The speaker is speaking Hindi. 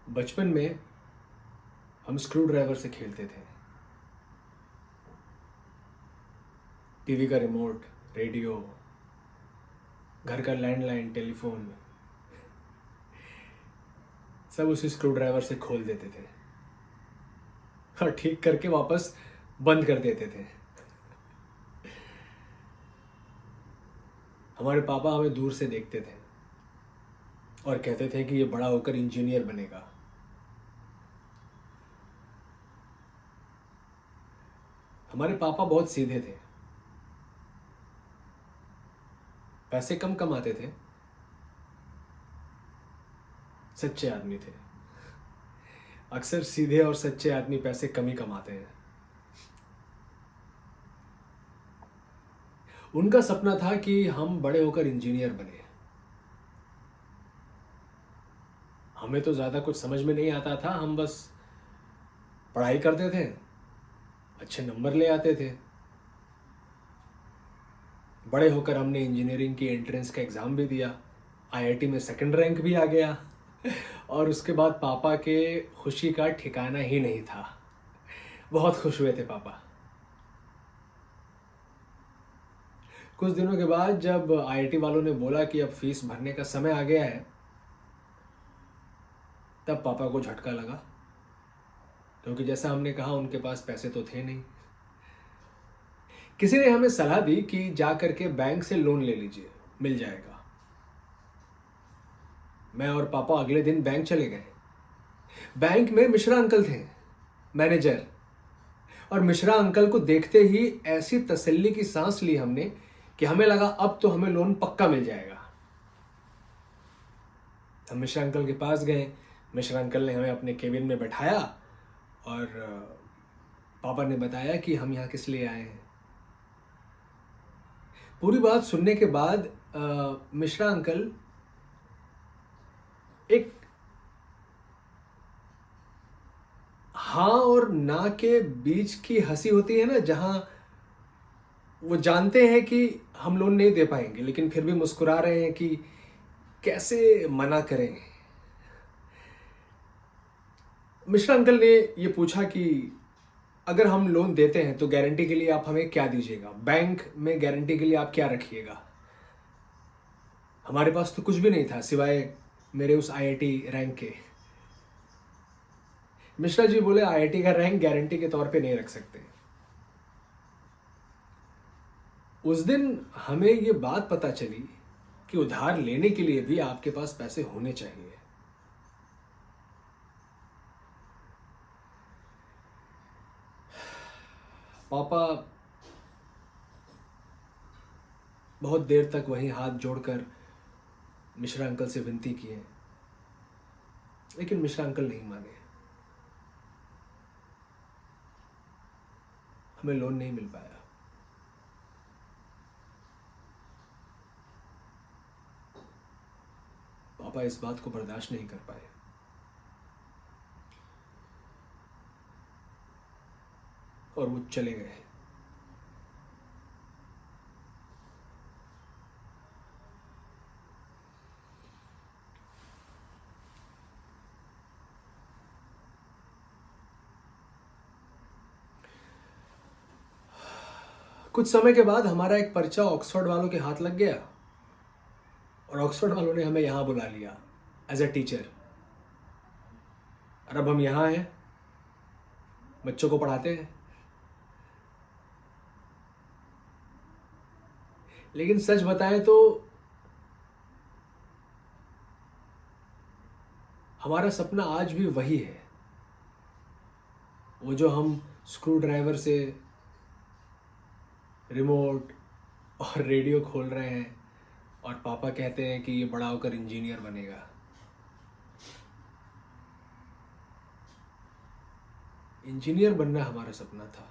बचपन में हम स्क्रू ड्राइवर से खेलते थे। टीवी का रिमोट, रेडियो, घर का लैंडलाइन, टेलीफोन, सब उसी स्क्रू ड्राइवर से खोल देते थे और ठीक करके वापस बंद कर देते थे। हमारे पापा हमें दूर से देखते थे और कहते थे कि ये बड़ा होकर इंजीनियर बनेगा। हमारे पापा बहुत सीधे थे, पैसे कम कमाते थे, सच्चे आदमी थे। अक्सर सीधे और सच्चे आदमी पैसे कम ही कमाते हैं। उनका सपना था कि हम बड़े होकर इंजीनियर बने। हमें तो ज़्यादा कुछ समझ में नहीं आता था, हम बस पढ़ाई करते थे, अच्छे नंबर ले आते थे। बड़े होकर हमने इंजीनियरिंग की एंट्रेंस का एग्ज़ाम भी दिया, आईआईटी में सेकंड रैंक भी आ गया और उसके बाद पापा के खुशी का ठिकाना ही नहीं था। बहुत खुश हुए थे पापा। कुछ दिनों के बाद जब आईआईटी वालों ने बोला कि अब फीस भरने का समय आ गया है, तब पापा को झटका लगा, क्योंकि जैसा हमने कहा उनके पास पैसे तो थे नहीं। किसी ने हमें सलाह दी कि जा करके बैंक से लोन ले लीजिए, मिल जाएगा। मैं और पापा अगले दिन बैंक चले गए। बैंक में मिश्रा अंकल थे, मैनेजर। और मिश्रा अंकल को देखते ही ऐसी तसल्ली की सांस ली हमने कि हमें लगा अब तो हमें लोन पक्का मिल जाएगा। हम मिश्रा अंकल के पास गए। मिश्रा अंकल ने हमें अपने केबिन में बैठाया और पापा ने बताया कि हम यहाँ किस लिए आए हैं। पूरी बात सुनने के बाद मिश्रा अंकल एक हाँ और ना के बीच की हंसी होती है ना, जहां वो जानते हैं कि हम लोन नहीं दे पाएंगे लेकिन फिर भी मुस्कुरा रहे हैं कि कैसे मना करें। मिश्रा अंकल ने ये पूछा कि अगर हम लोन देते हैं तो गारंटी के लिए आप हमें क्या दीजिएगा, बैंक में गारंटी के लिए आप क्या रखिएगा। हमारे पास तो कुछ भी नहीं था सिवाय मेरे उस आईआईटी रैंक के। मिश्रा जी बोले आईआईटी का रैंक गारंटी के तौर पे नहीं रख सकते। उस दिन हमें ये बात पता चली कि उधार लेने के लिए भी आपके पास पैसे होने चाहिए। पापा बहुत देर तक वहीं हाथ जोड़कर मिश्रा अंकल से विनती किए, लेकिन मिश्रा अंकल नहीं माने। हमें लोन नहीं मिल पाया। पापा इस बात को बर्दाश्त नहीं कर पाए और वो चले गए। कुछ समय के बाद हमारा एक पर्चा ऑक्सफोर्ड वालों के हाथ लग गया और ऑक्सफोर्ड वालों ने हमें यहां बुला लिया एज अ टीचर। और अब हम यहां हैं, बच्चों को पढ़ाते हैं। लेकिन सच बताएं तो हमारा सपना आज भी वही है, वो जो हम स्क्रू ड्राइवर से रिमोट और रेडियो खोल रहे हैं और पापा कहते हैं कि ये बड़ा होकर इंजीनियर बनेगा। इंजीनियर बनना हमारा सपना था।